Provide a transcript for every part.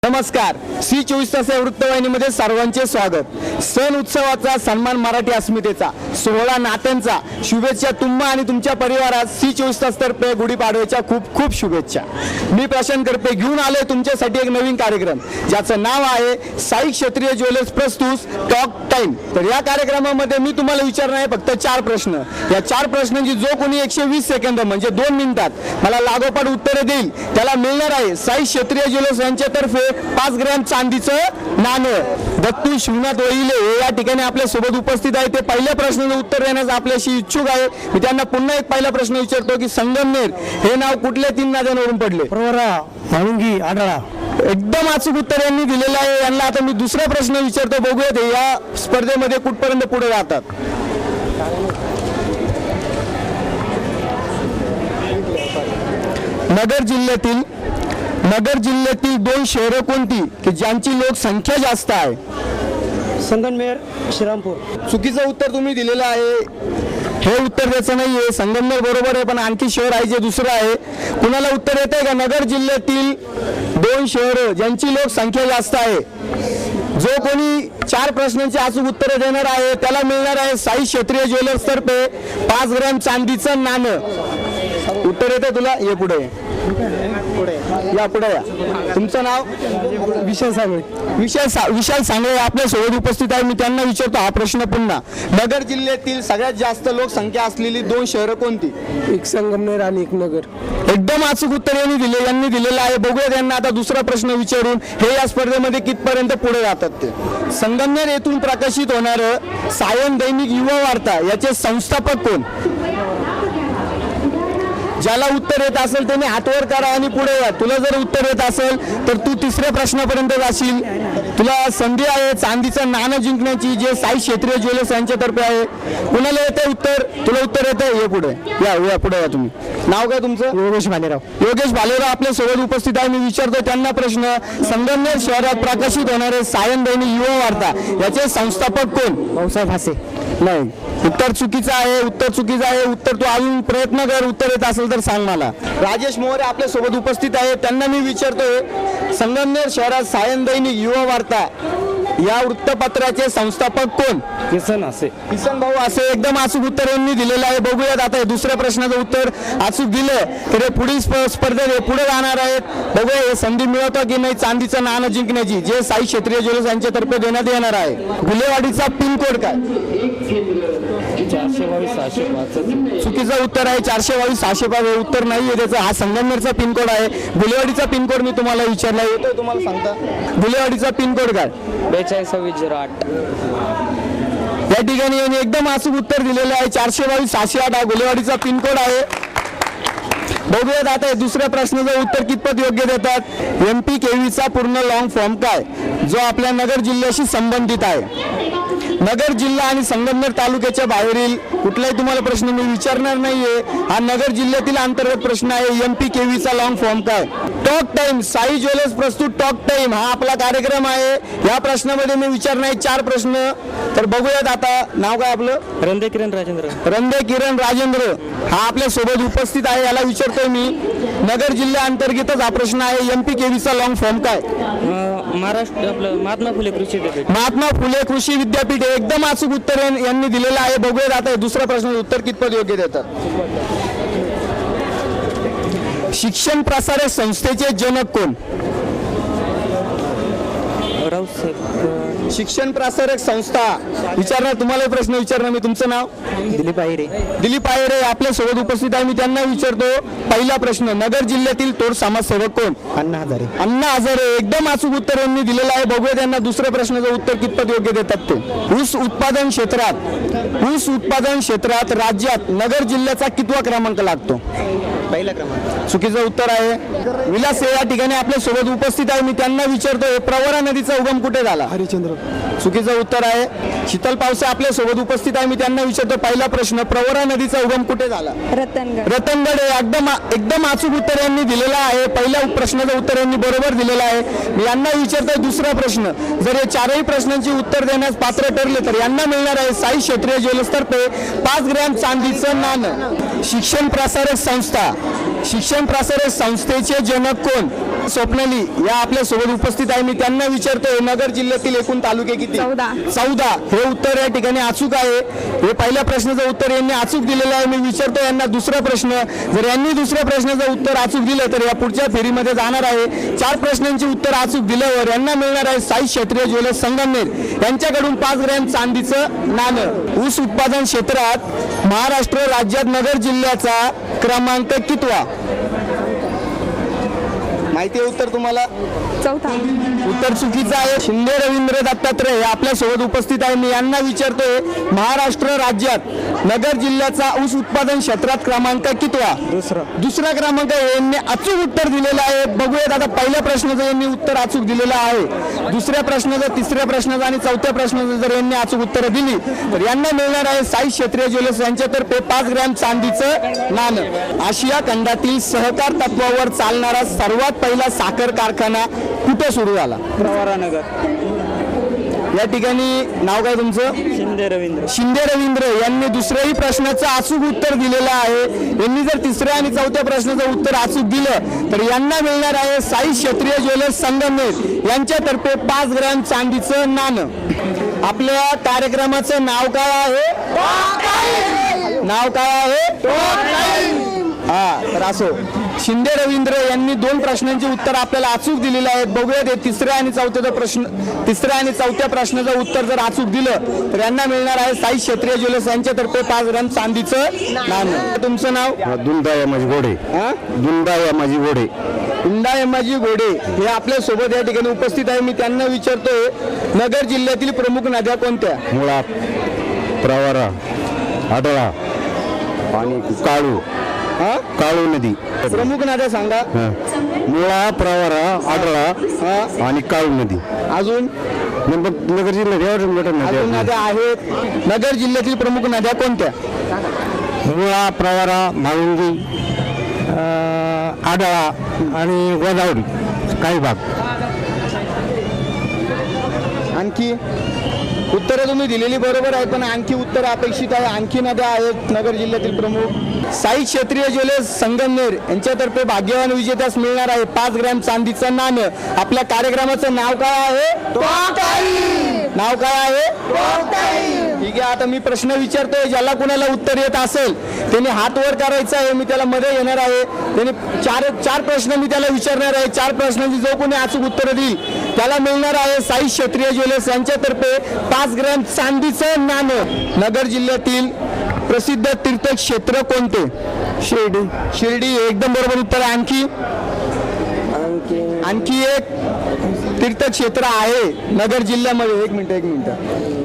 नमस्कार, C24 तास या वृत्तवाहिनीमध्ये सर्वांचे स्वागत। सण उत्सवाचा सन्मान मराठी अस्मितेचा सोहळा नात्यांचा शुभेच्छा तुम्हा आणि तुमच्या परिवारात C24 तास तर्फे गुढीपाडव्याच्या खूप खूप शुभेच्छा। मी प्रशांत करपे घेऊन आलोय तुमच्यासाठी एक नवीन कार्यक्रम ज्याचं नाव आहे साई क्षत्रिय ज्वेलर्स प्रस्तुत टॉक टाइम। तर या कार्यक्रमामध्ये मी तुम्हाला विचारणार आहे फक्त 4 प्रश्न। या 4 प्रश्नांची जो कोणी 120 सेकंद म्हणजे 2 मिनिटात मला लागोपाठ उत्तरे देईल त्याला मिळणार आहे साई क्षत्रिय ज्वेलर्स यांच्यातर्फे 5 ग्रॅम चांदीचं नाणं। दत्तू शिवनाथ वहिले हे या ठिकाणी आपल्या सोबत उपस्थित आहे। ते पहिल्या प्रश्नाचं उत्तर देण्यास आपल्याशी इच्छुक आहे। मी त्यांना पुन्हा एक पहिला प्रश्न विचारतो की संगमनेर हे नाव कुठल्या 3 नद्यांवरून पडले? प्रवरा, म्हाळुंगी, आढळा। एकदम अचूक उत्तर यांनी दिलेलं आहे। यांना आता मी दुसरा प्रश्न विचारतो, बघूया ते या स्पर्धेमध्ये कुठपर्यंत पुढे जातात। नगर जिल्ह्यातील 2 शहरं कोणती की ज्यांची लोकसंख्या जास्त आहे? संगमनेर, श्रीरामपूर। चुकीचं उत्तर तुम्ही दिलेलं आहे। हे उत्तर द्यायचं नाहीये। संगमनेर बरोबर आहे पण आणखी शहर आहे जे दुसरं आहे। कुणाला उत्तर येत आहे का? नगर जिल्ह्यातील 2 शहर ज्यांची लोकसंख्या जास्त आहे। जो कोणी 4 प्रश्नांची अचूक उत्तरे देणार आहे त्याला मिळणार आहे साई क्षत्रिय ज्वेलर्स तर्फे 5 ग्रॅम चांदीचं नाणं। उत्तर येते तुला? ये पुढे या पुढे या। तुमचं नाव? विशाल सांगळे। विशाल सांगळे आपल्या सोबत उपस्थित आहे। मी त्यांना विचारतो हा प्रश्न पुन्हा। नगर जिल्ह्यातील सगळ्यात जास्त लोकसंख्या असलेली 2 शहरं कोणती? एक संगमनेर आणि एक नगर। एकदम अचूक उत्तर यांनी दिलेलं आहे। बघूया त्यांना आता दुसरा प्रश्न विचारून हे या स्पर्धेमध्ये कितपर्यंत पुढे जातात ते। संगमनेर येथून प्रकाशित होणारं सायन दैनिक युवा वार्ता याचे संस्थापक कोण? ज्याला उत्तर येत असेल त्याने हातवर करा आणि पुढे या। तुला जर उत्तर येत असेल तर तू तिसऱ्या प्रश्नापर्यंत जाशील। तुला संधी आहे चांदीचं नाणं जिंकण्याची जे साई क्षत्रिय ज्वेलर्स यांच्यातर्फे आहे। कुणाला येते उत्तर? तुला उत्तर येतं? ये पुढे या पुढे या। तुम्ही नाव काय तुमचं? योगेश भालेराव। योगेश भालेराव आपल्या सोबत उपस्थित आहे। मी विचारतो त्यांना प्रश्न। संगमनेर शहरात प्रकाशित होणारे सायन दैनिक युवा वार्ता याचे संस्थापक कोण? भाऊसाहेब हासे। नाही, उत्तर चुकीचं आहे। उत्तर तू अजून प्रयत्न कर। उत्तर येत असेल तर सांग मला। राजेश मोरे आपल्या सोबत उपस्थित आहे। त्यांना मी विचारतोय संगमनेर शहरात सायन दैनिक युवा वार्ता या वृत्तपत्राचे संस्थापक कोण? किसन हासे। किसन भाऊ असे एकदम अचूक उत्तर यांनी दिलेलं आहे। बघूयात आता हे दुसऱ्या प्रश्नाचं उत्तर अचूक दिलं तर हे पुढील स्पर्धेत पुढे जाणार आहेत। बघूया हे संधी मिळवतो की नाही चांदीचं नाणं जिंकण्याची जे साई क्षत्रिय ज्वेलर्स यांच्यातर्फे देण्यात येणार आहे। गुलेवाडीचा पिनकोड काय? 422-605। चुकीचं उत्तर आहे। 422-605 हे उत्तर नाही आहे त्याचं। हा संगमनेरचा पिनकोड आहे। गुलेवाडीचा पिनकोड मी तुम्हाला विचारला येतोय, तुम्हाला सांगता गुलेवाडीचा पिनकोड काय? 42-2608। या ठिकाणी यांनी एकदम अचूक उत्तर दिलेलं आहे। 422-608 हा गुलेवाडीचा पिनकोड आहे। बघूयात आता हे दुसऱ्या प्रश्नाचं उत्तर कितपत योग्य देतात। MPKVचा पूर्ण लॉंग फॉर्म काय जो आपल्या नगर जिल्ह्याशी संबंधित आहे? नगर जिल्हा आणि संगमनेर तालुक्याच्या बाहेरील कुठलाही तुम्हाला प्रश्न मी विचारणार नाहीये। हा नगर जिल्ह्यातील अंतर्गत प्रश्न आहे। MPKVचा लॉंग फॉर्म काय? टॉक टाइम साई ज्वेलर्स प्रस्तुत टॉक टाइम हा आपला कार्यक्रम आहे। या प्रश्नामध्ये मी विचारणार 4 प्रश्न। तर बघूयात आता नाव काय आपलं? रंदे किरण राजेंद्र हा आपल्या सोबत उपस्थित आहे। याला विचारतोय मी नगर जिल्ह्या अंतर्गतच हा प्रश्न आहे। MPKVचा लॉंग फॉर्म काय? महाराष्ट्र आपलं महात्मा फुले कृषी विद्यापीठ। महात्मा फुले कृषी विद्यापीठ हे एकदम अचूक उत्तर यांनी दिलेलं आहे। बघूयात आता दुसऱ्या प्रश्नाचं उत्तर कितपत योग्य देतात। शिक्षण प्रसारक संस्थेचे जनक कोण? शिक्षण प्रसारक संस्था विचारणार तुम्हाला प्रश्न विचारणार मी। तुमचं नाव? दिलीप आहिरे आपल्या सोबत उपस्थित आहे। मी त्यांना विचारतो पहिला प्रश्न। नगर जिल्ह्यातील थोर समाजसेवक कोण? अण्णा हजारे एकदम अचूक उत्तर यांनी दिलेलं आहे। बघूया त्यांना दुसऱ्या प्रश्नाचं उत्तर कितपत योग्य देतात ते। ऊस उत्पादन क्षेत्रात राज्यात नगर जिल्ह्याचा कितवा क्रमांक लागतो? पहिला क्रमांक। चुकीचं उत्तर आहे। विलास हे या ठिकाणी आपल्या सोबत उपस्थित आहे। मी त्यांना विचारतो प्रवरा नदीचा उगम कुठे झाला? हरिश्चंद्र। चुकीचं उत्तर आहे। शीतल पावसे आपल्या सोबत उपस्थित आहे। मी त्यांना विचारतो पहिला प्रश्न प्रवरा नदीचा उगम कुठे झाला? रतनगड हे एकदम अचूक उत्तर यांनी दिलेलं आहे। पहिल्या प्रश्नाचं उत्तर यांनी बरोबर दिलेलं आहे। मी यांना विचारतो दुसरा प्रश्न। जर हे 4ही प्रश्नांची उत्तर देण्यास पात्र ठरले तर यांना मिळणार आहे साई क्षत्रिय ज्वेलर्स तर्फे 5 ग्रॅम चांदीचं नाणं। शिक्षण प्रसारक संस्थेचे जनक कोण? स्वप्नाली या आपल्या सोबत उपस्थित आहे. मी त्यांना विचारतोय नगर जिल्ह्यातील एकूण तालुके किती? 14. हे उत्तर या ठिकाणी अचूक आहे. हे पहिल्या प्रश्नाचं उत्तर यांनी अचूक दिलेलं आहे. मी विचारतो यांना दुसरा प्रश्न. जर यांनी दुसऱ्या प्रश्नाचं उत्तर अचूक दिलं तर या पुढच्या फेरीमध्ये जाणार आहे. 4 प्रश्नांची उत्तर अचूक दिल्यावर यांना मिळणार आहे साई क्षत्रिय ज्वेलर्स संगमनेर यांच्याकडून 5 ग्रॅम चांदीचं नाणं. ऊस उत्पादन क्षेत्रात महाराष्ट्र राज्यात नगर जिल्ह्याचा क्रमांक कितवा? माहिती आहे उत्तर तुम्हाला? 4. उत्तर चुकीचं आहे. शिंदे रवींद्र दत्तात्रय हे आपल्या सोबत उपस्थित आहे. मी यांना विचारतोय महाराष्ट्र राज्यात नगर जिल्ह्याचा ऊस उत्पादन क्षेत्रात क्रमांक कितवा? दुसरा क्रमांक यांनी अचूक उत्तर दिलेलं आहे. बघूयात आता पहिल्या प्रश्नाचं यांनी उत्तर अचूक दिलेलं आहे. दुसऱ्या प्रश्नाचं, तिसऱ्या प्रश्नाचं आणि चौथ्या प्रश्नाचं जर यांनी अचूक उत्तरं दिली तर यांना मिळणार आहे साई क्षत्रिय ज्वेलर्स यांच्यातर्फे 5 ग्रॅम चांदीचं नाणं. आशिया खंडातील सहकार तत्वावर चालणारा सर्वात पहिला साखर कारखाना कुठे सुरू झाला? प्रवरानगर. या ठिकाणी नाव काय तुमचं? शिंदे रवींद्र. शिंदे रवींद्र यांनी दुसऱ्याही प्रश्नाचं अचूक उत्तर दिलेलं आहे. यांनी जर तिसऱ्या आणि चौथ्या प्रश्नाचं उत्तर अचूक दिलं तर यांना मिळणार आहे साई क्षत्रिय ज्वेलर्स संगमनेर यांच्यातर्फे 5 ग्रॅम चांदीचं नाणं. आपल्या कार्यक्रमाचं नाव काय आहे? नाव काय आहे? हा तर असो. शिंदे रवींद्र यांनी 2 प्रश्नांची उत्तर आपल्याला अचूक दिलेली आहेत. बघूयात हे तिसऱ्या आणि चौथ्या प्रश्नाचं उत्तर जर अचूक दिलं तर यांना मिळणार आहे साई क्षत्रिय ज्वेलर्स यांच्यातर्फे 5 ग्रॅम चांदीचं नाणं. तुमचं नाव? दुंदा यमाजी घोडे. दुंदा यमाजी घोडे. हुंडा एमाजी घोडे हे आपल्या सोबत या ठिकाणी उपस्थित आहे. मी त्यांना विचारतोय नगर जिल्ह्यातील प्रमुख नद्या कोणत्या? मुळा, प्रवरा, आढळा आणि काळू. काळू नदी. प्रमुख नद्या सांगा. मुळा, प्रवरा, आढळा आणि काळू नदी. अजून नगर जिल्ह्यात अजून नद्या आहेत. नगर जिल्ह्यातील प्रमुख नद्या कोणत्या? मुळा, प्रवरा, म्हाळुंगी, आढळा आणि गोदावरी काही भाग. आणखी उत्तरं तुम्ही दिलेली बरोबर आहे, पण आणखी उत्तर अपेक्षित आहे. आणखी नद्या आहेत नगर जिल्ह्यातील प्रमुख. साई क्षत्रिय ज्वेलर्स संगमनेर यांच्यातर्फे भाग्यवान विजेत्यास मिळणार आहे 5 ग्रॅम चांदीचं नाणं. आपल्या कार्यक्रमाचं नाव काय आहे? नाव काय आहे? ठीक आहे. आता मी प्रश्न विचारतोय. ज्याला कुणाला उत्तर येत असेल त्याने हात वर करायचा आहे. मी त्याला मध्ये येणार आहे. त्याने चार प्रश्न मी त्याला विचारणार आहे. 4 प्रश्नांची जो कोणी अचूक उत्तर देईल त्याला मिळणार आहे साई क्षत्रिय ज्वेलर्स यांच्यातर्फे 5 ग्रॅम चांदीचं नाणं. नगर जिल्ह्यातील प्रसिद्ध तीर्थक्षेत्र कोणते? शिर्डी एकदम बरोबर उत्तर आहे. आणखी एक तीर्थक्षेत्र आहे नगर जिल्ह्यामध्ये. एक मिनिट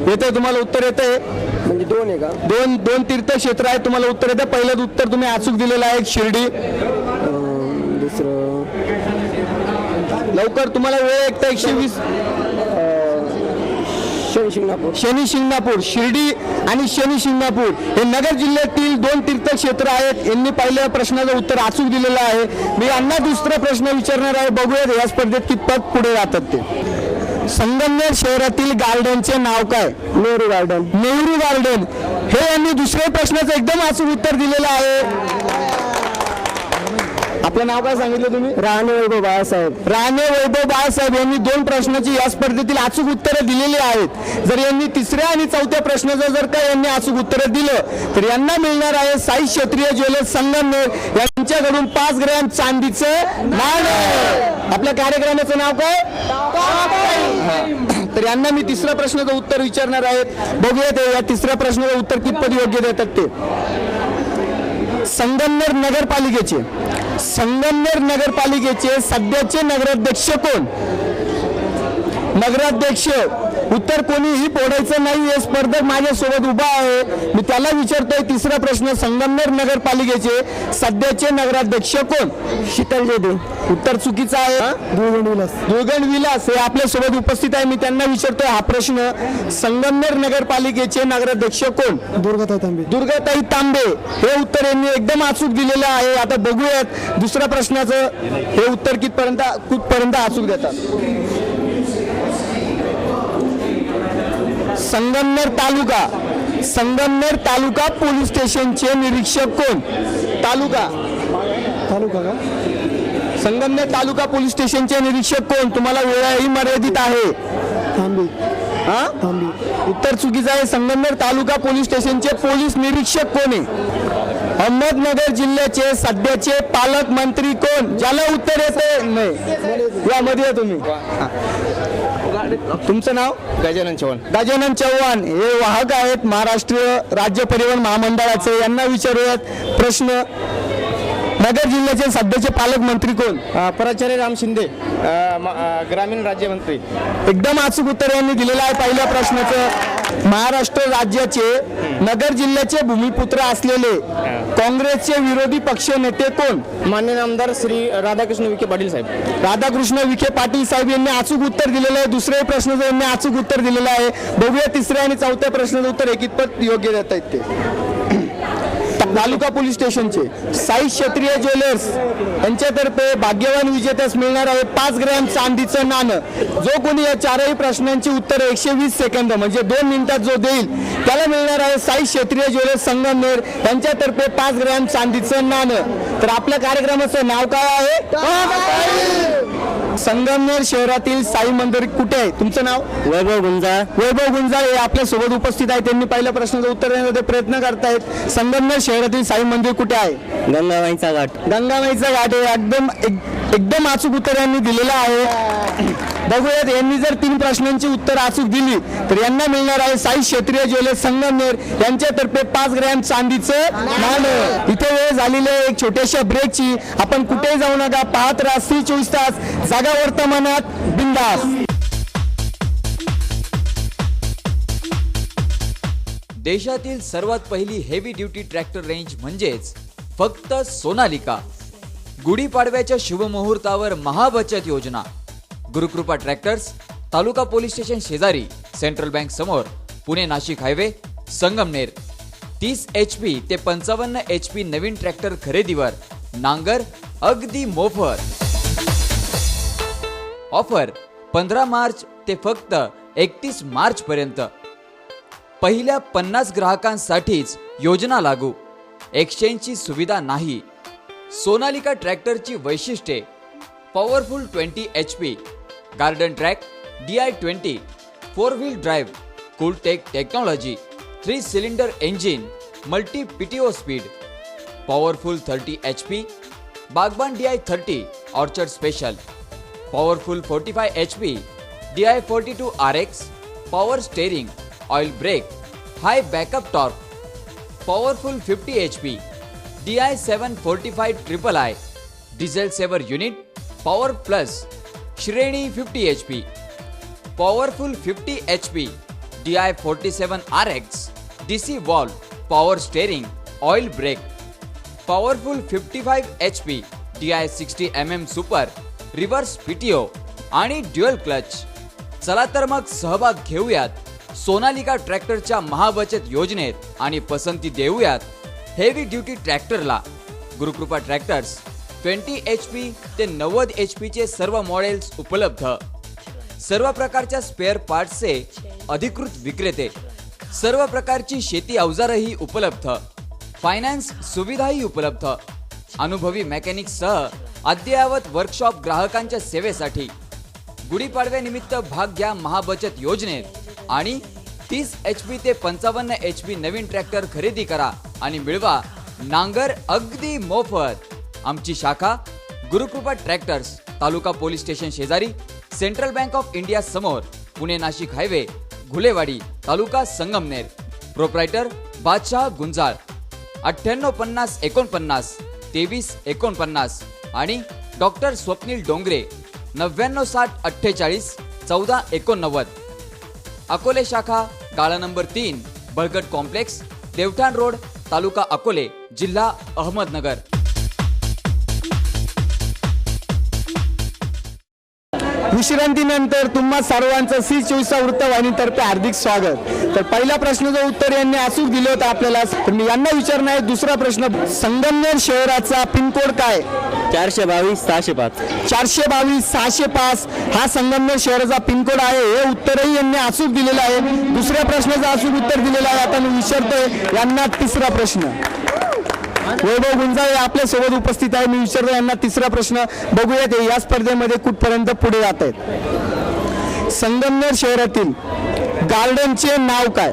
येतंय तुम्हाला उत्तर येतंय? म्हणजे 2 आहे का? दोन तीर्थक्षेत्र आहेत. तुम्हाला उत्तर येतं. पहिलं उत्तर तुम्ही अचूक दिलेलं आहे शिर्डी. दुसरं लवकर तुम्हाला वेळ एकटा 120. शनी शिंगणापूर. शिर्डी आणि शनी शिंगणापूर हे नगर जिल्ह्यातील 2 तीर्थक्षेत्र आहेत. यांनी पहिल्या प्रश्नाचं उत्तर अचूक दिलेलं आहे. मी यांना दुसरा प्रश्न विचारणार आहे. बघूयात या स्पर्धेत कितपत पुढे जातात ते. संगमनेर शहरातील गार्डनचे नाव काय? नेहरू गार्डन. नेहरू गार्डन हे यांनी दुसऱ्या प्रश्नाचं एकदम अचूक उत्तर दिलेलं आहे. आपलं नाव काय सांगितलं तुम्ही? राणे वैभव बाळासाहेब. राणे वैभव बाळासाहेब यांनी 2 प्रश्नाची या स्पर्धेतील अचूक उत्तरं दिलेली आहेत. जर यांनी तिसऱ्या आणि चौथ्या प्रश्नाचं जर का यांनी अचूक उत्तर दिलं तर यांना मिळणार आहे साई क्षत्रिय ज्वेलर्स संगमनेर यांच्याकडून 5 ग्रॅम चांदीचं नाणं. आपल्या कार्यक्रमाचं नाव काय? तर यांना मी तिसऱ्या प्रश्नाचं उत्तर विचारणार आहे. बघूयात या तिसऱ्या प्रश्नाचं उत्तर कितपत योग्य देतात ते. संगमनेर नगरपालिकेचे सध्याचे नगराध्यक्ष कोण? नगराध्यक्ष उत्तर कोणीही फोडायचं नाही. हे स्पर्धक माझ्यासोबत उभा आहे. मी त्याला विचारतोय तिसरा प्रश्न. संगमनेर नगरपालिकेचे सध्याचे नगराध्यक्ष कोण? शीतल जेदे. उत्तर चुकीचं आहे. दुर्गण विलास हे आपल्यासोबत उपस्थित आहे. मी त्यांना विचारतोय हा प्रश्न. संगमनेर नगरपालिकेचे नगराध्यक्ष कोण? दुर्गाताई तांबे हे उत्तर यांनी एकदम अचूक दिलेलं आहे. आता बघूयात दुसऱ्या प्रश्नाचं हे उत्तर कुठपर्यंत अचूक देतात. संगमनेर तालुका पोलीस स्टेशनचे निरीक्षक कोण? तालुका का? संगमनेर तालुका पोलीस स्टेशनचे निरीक्षक कोण? तुम्हाला वेळही मर्यादित आहे. थांबी हा थांबी उत्तर चुकीचं आहे. संगमनेर तालुका पोलीस स्टेशनचे पोलीस निरीक्षक कोण आहे? अहमदनगर जिल्ह्याचे सध्याचे पालकमंत्री कोण? ज्याला उत्तर येते नाही यामध्ये या तुम्ही. तुमचं नाव? गजानन चव्हाण. गजानन चव्हाण हे वाहक आहेत महाराष्ट्र राज्य परिवहन महामंडळाचे. यांना विचारूयात प्रश्न. नगर जिल्ह्याचे सध्याचे पालकमंत्री कोण? प्राचार्य राम शिंदे, ग्रामीण राज्यमंत्री. एकदम अचूक उत्तर यांनी दिलेलं आहे पहिल्या प्रश्नाचं. महाराष्ट्र राज्याचे नगर जिल्ह्याचे भूमिपुत्र असलेले काँग्रेसचे विरोधी पक्ष नेते कोण? माननीय आमदार श्री राधाकृष्ण विखे पाटील साहेब. राधाकृष्ण विखे पाटील साहेब यांनी अचूक उत्तर दिलेलं आहे. दुसऱ्या प्रश्नाचं यांनी अचूक उत्तर दिलेलं आहे. बघूया तिसऱ्या आणि चौथ्या प्रश्नाचं उत्तर कितपत योग्य देत आहेत ते. तालुका पोलीस स्टेशनचे साई क्षत्रिय ज्वेलर्स यांच्यातर्फे भाग्यवान विजेत्यास मिळणार आहे 5 ग्रॅम चांदीचं नाणं. जो कोणी या चारही प्रश्नांची उत्तर 120 सेकंद म्हणजे 2 मिनिटात जो देईल त्याला मिळणार आहे साई क्षत्रिय ज्वेलर्स संगमनेर यांच्यातर्फे 5 ग्रॅम चांदीचं नाणं. तर आपल्या कार्यक्रमाचं नाव काय आहे? संगमनेर शहरातील साई मंदिर कुठे आहे? तुमचं नाव? वैभव गुंजाळ. वैभव गुंजाळ हे आपल्या सोबत उपस्थित आहेत. त्यांनी पहिल्या प्रश्नाचं उत्तर देण्याचा प्रयत्न करतायत. संगमनेर शहरातील साई मंदिर कुठे आहे? गंगाबाईचा घाट. गंगामाईचा घाट आहे. एकदम अचूक उत्तर यांनी दिलेलं आहे. बघूयात यांनी जर 3 प्रश्नांची उत्तर अचूक दिली तर यांना मिळणार आहे साई क्षत्रिय ज्वेलर्स संगमनेर यांच्यातर्फे 5 ग्रॅम चांदीचं नाणं. इथे वेळ झालेली आहे एक छोट्याशा ब्रेकची. आपण कुठेही जाऊ नका, पाहत राहा सी 24 तास, जागा वर्तमानात, बिंदास. देशातील सर्वात पहिली हेवी ड्युटी ट्रॅक्टर रेंज म्हणजेच फक्त सोनालिका. गुढीपाडव्याच्या शुभमुहूर्तावर महाबचत योजना. गुरुकृपा ट्रॅक्टर्स, तालुका पोलीस स्टेशन शेजारी, सेंट्रल बँक समोर, पुणे नाशिक हायवे, संगमनेर. 30 HP ते 55 HP नवीन ट्रॅक्टर खरेदीवर नांगर अगदी मोफत. ऑफर 15 मार्च ते फक्त 31 मार्च पर्यंत. पहिल्या 50 ग्राहकांसाठीच योजना लागू. एक्सचेंजची सुविधा नाही. सोनालिका ट्रॅक्टरची वैशिष्ट्ये: powerful 20 HP, garden track, DI20, 4 wheel drive, Cooltech technology, 3 cylinder engine, multi PTO speed. Powerful 30 HP, Baagban DI30 orchard special. Powerful 45 HP, DI42 RX, power steering, oil brake, high backup torque. Powerful 50 HP, DI745 III, diesel saver unit, power plus, श्रेणी 50 HP. Powerful 50 HP, DI47 RX, DC valve, power steering, oil brake. Powerful 55 HP, DI60 mm super, reverse PTO आणि dual clutch. चला तर मग सहभाग घेऊयात सोनालिका ट्रॅक्टरच्या महाबचत योजनेत आणि पसंती देऊयात हेवी ड्युटी ट्रॅक्टरला. गुरुकृपा ट्रॅक्टर्स 20 HP ते 90 HP चे सर्व मॉडेल्स उपलब्ध. सर्व प्रकारच्या स्पेअर पार्ट्सचे अधिकृत विक्रेते. सर्व प्रकारची शेती अवजारही उपलब्ध. फायनान्स सुविधाही उपलब्ध. अनुभवी मेकॅनिक्ससह अद्ययावत वर्कशॉप ग्राहकांच्या सेवेसाठी. गुढीपाडव्यानिमित्त भाग घ्या महाबचत योजनेत आणि 30 HP ते 55 HP नवीन ट्रॅक्टर खरेदी करा आणि मिळवा नांगर अगदी मोफत. आमची शाखा गुरुकृपा ट्रॅक्टर्स, तालुका पोलीस स्टेशन शेजारी, सेंट्रल बँक ऑफ इंडिया समोर, पुणे नाशिक हायवे, घुलेवाडी, तालुका संगमनेर. प्रोप्रायटर बादशाह गुंजाळ. 9850 49 23 49 आणि डॉक्टर स्वप्नील डोंगरे 9960 48 14 89. अकोले शाखा गाळा नंबर 3, बळगट कॉम्प्लेक्स, देवठाण रोड, तालुका अकोले, जिल्हा अहमदनगर. विश्रांतीनंतर तुम्हा सर्वांचं सी 24 वृत्तवाहिनीतर्फे हार्दिक स्वागत. तर पहिल्या प्रश्नाचं उत्तर यांनी अचूक दिलं होतं आपल्याला. तर मी यांना विचारणार आहे दुसरा प्रश्न. संगमनेर शहराचा पिनकोड काय? 422 605. 422 605 हा संगमनेर शहराचा पिनकोड आहे. हे उत्तरही यांनी अचूक दिलेलं आहे. दुसऱ्या प्रश्नाचं अचूक उत्तर दिलेलं आहे. आता मी विचारतोय यांना तिसरा प्रश्न. वैभव गुंजाळ आपल्या सोबत उपस्थित आहे. मी विचारतो यांना तिसरा प्रश्न. बघूया ते या स्पर्धेमध्ये कुठपर्यंत पुढे जात आहेत. संगमनेर शहरातील गार्डनचे नाव काय?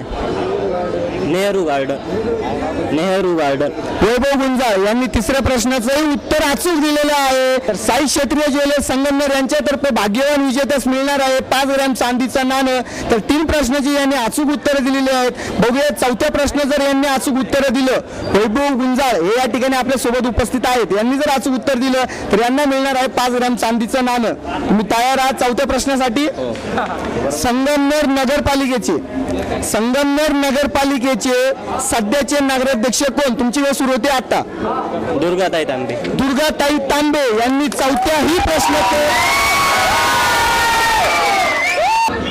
नेहरू गार्डन. वैभव गुंजाळ यांनी तिसऱ्या प्रश्नाचंही उत्तर अचूक दिलेलं आहे. तर साई क्षेत्रीय ज्वेलर्स संगमनेर यांच्यातर्फे भाग्यवान विजेत्यास मिळणार आहे 5 ग्रॅम चांदीचं नाणं. तर 3 प्रश्नाची यांनी अचूक उत्तरं दिलेली आहेत. बघूया चौथ्या प्रश्न जर यांनी अचूक उत्तरं दिलं, वैभव गुंजाळ हे या ठिकाणी आपल्या सोबत उपस्थित आहेत, यांनी जर अचूक उत्तर दिलं तर यांना मिळणार आहे 5 ग्रॅम चांदीचं नाणं. तुम्ही तयार आहात चौथ्या प्रश्नासाठी? संगमनेर नगरपालिकेचे सध्याचे नगराध्यक्ष कोण? तुमची वेळ सुरू होते आता. दुर्गाताई तांबे यांनी चौथ्याही प्रश्नाचे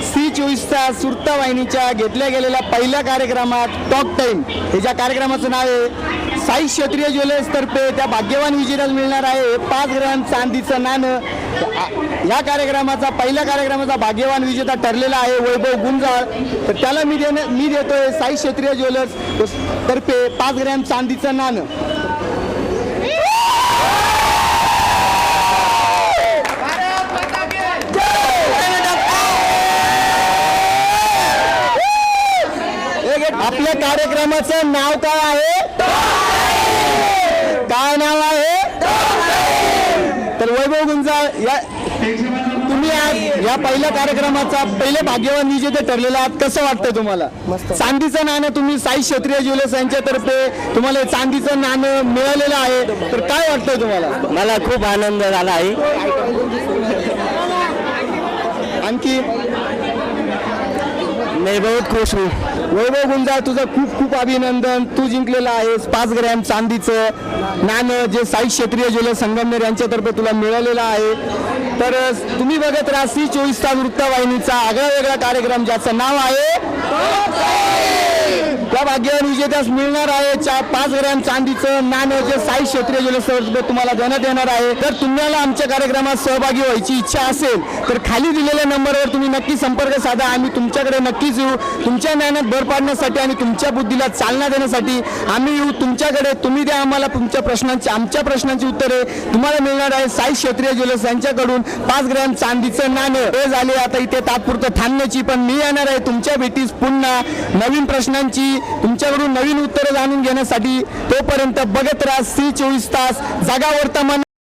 C24 तास वृत्तवाहिनीच्या घेतल्या गेलेल्या पहिल्या कार्यक्रमात टॉक टाइम हे ज्या कार्यक्रमाचं नाव आहे साई क्षेत्रीय ज्वेलर्स तर्फे त्या भाग्यवान विजेत्याला मिळणार आहे 5 ग्रॅम चांदीचं नाणं. या पहिल्या कार्यक्रमाचा भाग्यवान विजेता ठरलेला आहे वैभव गुंजाळ. तर त्याला मी देतोय साई क्षेत्रीय ज्वेलर्स तर्फे 5 ग्रॅम चांदीचं नाणं. आपल्या कार्यक्रमाचं नाव काय आहे? काय नाव आहे? तर वैभव गुंजाळ तुम्ही आज या पहिल्या कार्यक्रमाचा पहिले भाग्यवान विजेते ठरलेला आहात. कसं वाटतं तुम्हाला? चांदीचं नाणं तुम्ही साई क्षेत्रीय ज्वेलर्स यांच्यातर्फे तुम्हाला चांदीचं नाणं मिळालेलं आहे. तर काय वाटतंय तुम्हाला? मला खूप आनंद झाला आहे. आणखी मैं बहुत खुश हूँ. वैभव गुंजाळ तुझं खूप खूप अभिनंदन. तू जिंकलेलं आहेस 5 ग्रॅम चांदीचं नाणं जे साई क्षेत्रीय ज्वेलर्स संगमनेर यांच्यातर्फे तुला मिळालेलं आहे. तर तुम्ही बघत राहा C24 तास वृत्तवाहिनीचा आगळा वेगळा कार्यक्रम ज्याचं नाव आहे त्या भाग्यवान विजेत्यास मिळणार आहे 5 ग्रॅम चांदीचं नाणं जे साई क्षेत्रीय ज्वेलर्स तुम्हाला देण्यात येणार आहे. तर तुम्हाला आमच्या कार्यक्रमात सहभागी व्हायची इच्छा असेल तर खाली दिलेल्या नंबरवर तुम्ही नक्की संपर्क साधा. आम्ही तुमच्याकडे नक्कीच येऊ. तुमच्या ज्ञानात भर पाडण्यासाठी आणि तुमच्या बुद्धीला चालना देण्यासाठी आम्ही येऊ तुमच्याकडे. तुम्ही द्या आम्हाला आमच्या प्रश्नांची उत्तरे. तुम्हाला मिळणार आहे साई क्षेत्रीय ज्वेलर्स यांच्याकडून 5 ग्रॅम चांदीचं नाणं. हे झाले आता इथे तात्पुरतं थांबण्याची, पण मी येणार आहे तुमच्या भेटीस पुन्हा नवीन प्रश्नांची तुमच्याकडून नवीन उत्तरं जाणून घेण्यासाठी. तोपर्यंत बघत राहा C24 तास. जगा वर्तमान